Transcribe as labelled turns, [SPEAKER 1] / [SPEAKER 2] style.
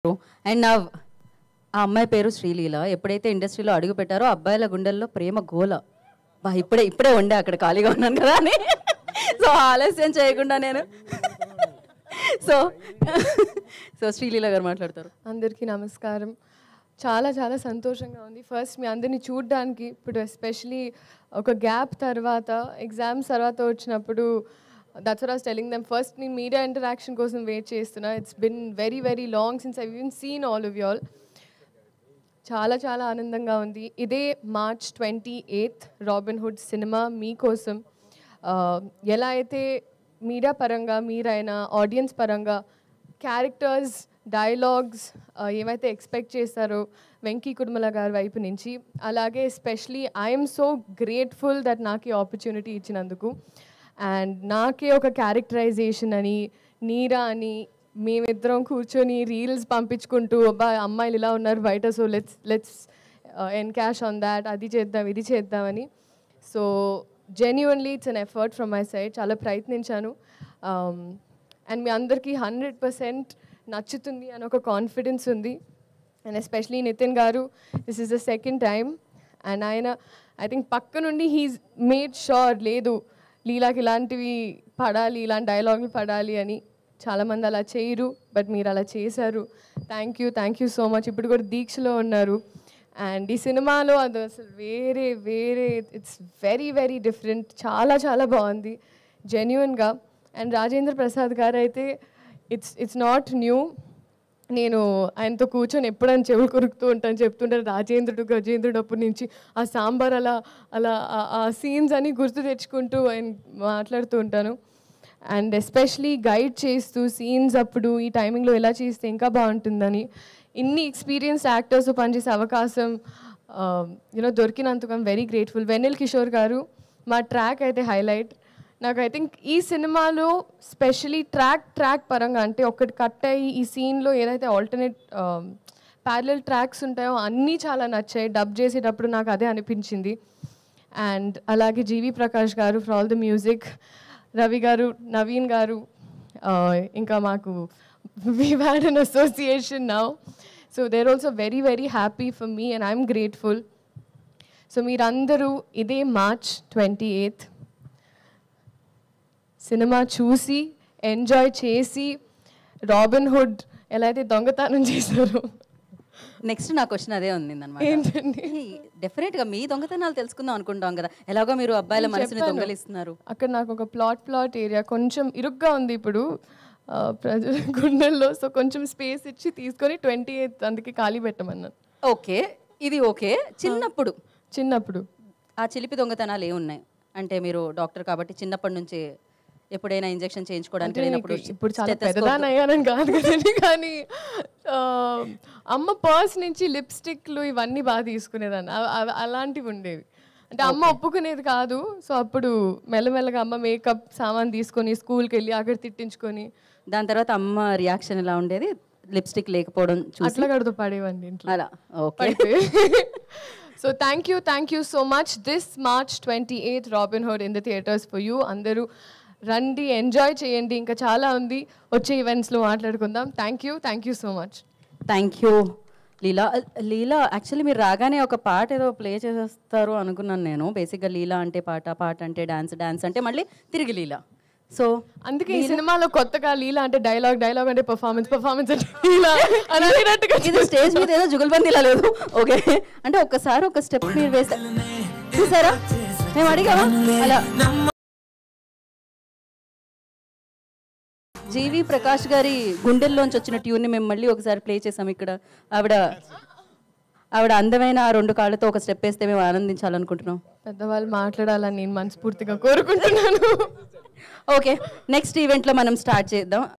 [SPEAKER 1] And నా ఆ అమ్మాయి పేరు శ్రీలీల. ఎప్పుడైతే ఇండస్ట్రీలో అడుగు పెట్టారో అబ్బాయిల గుండెల్లో ప్రేమ గోల. బా ఇప్పుడే ఉండే అక్కడ ఖాళీగా ఉన్నాను కదా అని. సో ఆలస్యం చేయకుండా నేను సో సో శ్రీలీల గారు మాట్లాడతారు.
[SPEAKER 2] అందరికీ నమస్కారం. చాలా చాలా సంతోషంగా ఉంది. ఫస్ట్ మీ అందరినీ చూడడానికి ఇప్పుడు ఎస్పెషలీ ఒక గ్యాప్ తర్వాత ఎగ్జామ్స్ తర్వాత వచ్చినప్పుడు that's what I was telling them. First నేను మీడియా ఇంటరాక్షన్ కోసం వెయిట్ చేస్తున్నా. It's been very very long since I even seen all of you all. చాలా చాలా ఆనందంగా ఉంది. ఇదే March 28 రాబిన్హుడ్ సినిమా మీకోసం. ఎలా అయితే మీడియా పరంగా మీరైనా ఆడియన్స్ పరంగా క్యారెక్టర్స్ డైలాగ్స్ ఏమైతే ఎక్స్పెక్ట్ చేస్తారో వెంకీ కుడుమల గారి వైపు నుంచి, అలాగే especially I'm so grateful that నాకు ఈ ఆపర్చునిటీ ఇచ్చినందుకు. అండ్ నాకే ఒక క్యారెక్టరైజేషన్ అని నీరా అని మేమిద్దరం కూర్చొని రీల్స్ పంపించుకుంటూ అబ్బా అమ్మాయిలు ఇలా ఉన్నారు బయట, so let's encash on that, అది చేద్దాం ఇది చేద్దామని. So genuinely it's an effort from my side. చాలా ప్రయత్నించాను. అండ్ మీ అందరికీ 100% నచ్చుతుంది అని ఒక కాన్ఫిడెన్స్ ఉంది. అండ్ ఎస్పెషలీ నితిన్ గారు, this is the second time. And ఆయన ఐ థింక్ పక్క నుండి హీస్ మేడ్ షూర్ లేదు లీలాకి ఇలాంటివి పడాలి, ఇలాంటి డైలాగులు పడాలి అని. చాలామంది అలా చేయరు, బట్ మీరు అలా చేశారు. Thank you so much. ఇప్పుడు కూడా దీక్షలో ఉన్నారు. అండ్ ఈ సినిమాలో అది అసలు వేరే ఇట్స్ వెరీ వెరీ డిఫరెంట్. చాలా చాలా బాగుంది జెన్యున్గా. అండ్ రాజేంద్ర ప్రసాద్ గారు అయితే ఇట్స్ నాట్ న్యూ. నేను ఆయనతో కూర్చొని ఎప్పుడైనా చెవులు కొరుకుతూ ఉంటాను, చెప్తుంటాను గజేంద్రుడు అప్పటి నుంచి ఆ సాంబార్ అలా అలా ఆ సీన్స్ అని గుర్తు తెచ్చుకుంటూ ఆయన మాట్లాడుతూ ఉంటాను. అండ్ ఎస్పెషలీ గైడ్ చేస్తూ సీన్స్ అప్పుడు ఈ టైమింగ్లో ఎలా చేస్తే ఇంకా బాగుంటుందని, ఇన్ని ఎక్స్పీరియన్స్డ్ యాక్టర్స్ పనిచేసే అవకాశం దొరికినందుకు I'm very grateful. Vennela Kishore గారు మా ట్రాక్ అయితే హైలైట్. నాకు ఐ థింక్ ఈ సినిమాలో స్పెషలీ ట్రాక్ పరంగా అంటే ఒకటి కట్ అయ్యి ఈ సీన్లో ఏదైతే ఆల్టర్నేట్ ప్యారలల్ ట్రాక్స్ ఉంటాయో అన్నీ చాలా నచ్చాయి. డబ్ చేసేటప్పుడు నాకు అదే అనిపించింది. అండ్ అలాగే జీవి ప్రకాష్ గారు for all the music, Ravi గారు, నవీన్ గారు, ఇంకా మాకు we've had an association now. So they're also very very happy for me and I'm grateful. So మీరందరూ ఇదే March 28 సినిమా చూసి ఎంజాయ్ చేసి రాబిన్హుడ్ ఎలా అయితే దొంగతనం చేశారో.
[SPEAKER 1] నెక్స్ట్ నా క్వశ్చన్ అదే ఉంది అన్నమాట.
[SPEAKER 2] ఏంటండి?
[SPEAKER 1] డెఫినెట్గా మీ దొంగతనాలు తెలుసుకుందాం అనుకుంటాం కదా, ఎలాగో మీరు అబ్బాయిల మనసుని దొంగలిస్తున్నారు.
[SPEAKER 2] అక్కడ నాకు ఒక ప్లాట్ ఏరియా కొంచెం ఇరుగ్గా ఉంది ఇప్పుడు ప్రజల గుండెల్లో. సో కొంచెం స్పేస్ ఇచ్చి తీసుకొని 28 అందుకే ఖాళీ పెట్టమన్నాను.
[SPEAKER 1] ఓకే, ఇది ఓకే. చిన్నప్పుడు ఆ చిలిపి దొంగతనాలు ఏమున్నాయి అంటే, మీరు డాక్టర్ కాబట్టి చిన్నప్పటి నుంచి ఎప్పుడైనా ఇంజెక్షన్ చేయించుకోవడానికి వెళ్ళినప్పుడు,
[SPEAKER 2] ఇప్పుడు చాలా పెద్దదాన్ని అయ్యానని కాదు కదండి, కానీ అమ్మ పర్స్ నుంచి లిప్స్టిక్లు ఇవన్నీ బాగా తీసుకునేదాన్ని. అలాంటివి ఉండేవి. అంటే అమ్మ ఒప్పుకునేది కాదు. సో అప్పుడు మెల్లమెల్లగా అమ్మ మేకప్ సామాన్ తీసుకొని స్కూల్కి వెళ్ళి అక్కడ తిట్టించుకొని,
[SPEAKER 1] దాని తర్వాత అమ్మ రియాక్షన్ ఎలా ఉండేది లిప్స్టిక్ లేకపోవడం చూసి?
[SPEAKER 2] అట్లా కడుతూ పడేవండి ఇంట్లో
[SPEAKER 1] అలా. Okay.
[SPEAKER 2] So thank you so much. This March 28 Robinhood in the theatres for you. అందరూ రండి, ఎంజాయ్ చేయండి. ఇంకా చాలా ఉంది, వచ్చే ఈవెంట్స్లో మాట్లాడుకుందాం. Thank you so much.
[SPEAKER 1] Thank you Leela. Actually మీరు రాగానే ఒక పాట ఏదో ప్లే చేసేస్తారు అనుకున్నాను నేను. బేసిక్గా లీలా అంటే పాట అంటే డాన్స్ అంటే మళ్ళీ తిరిగి లీలా. సో
[SPEAKER 2] అందుకే ఈ సినిమాలో కొత్తగా లీలా అంటే డైలాగ్ అంటే పర్ఫార్మెన్స్ అంటే లీలా అనేటట్టుగా.
[SPEAKER 1] ఇది స్టేజ్ మీద ఏదో జుగల్బందీలా లేదు. ఓకే, అంటే ఒక్కసారి ఒక స్టెప్ మీరు వేస్తే చూసారా, మేము అడిగామా అలా. జీవి ప్రకాష్ గారి గుండెల్లోంచి వచ్చిన ట్యూన్ని మేము మళ్ళీ ఒకసారి ప్లే చేసాం ఇక్కడ. ఆవిడ అందమైన 2 కాళ్ళతో ఒక స్టెప్ వేస్తే మేము ఆనందించాలనుకుంటున్నాం.
[SPEAKER 2] పెద్దవాళ్ళు మాట్లాడాలని నేను మనస్ఫూర్తిగా కోరుకుంటున్నాను.
[SPEAKER 1] ఓకే, నెక్స్ట్ ఈవెంట్లో మనం స్టార్ట్ చేద్దాం.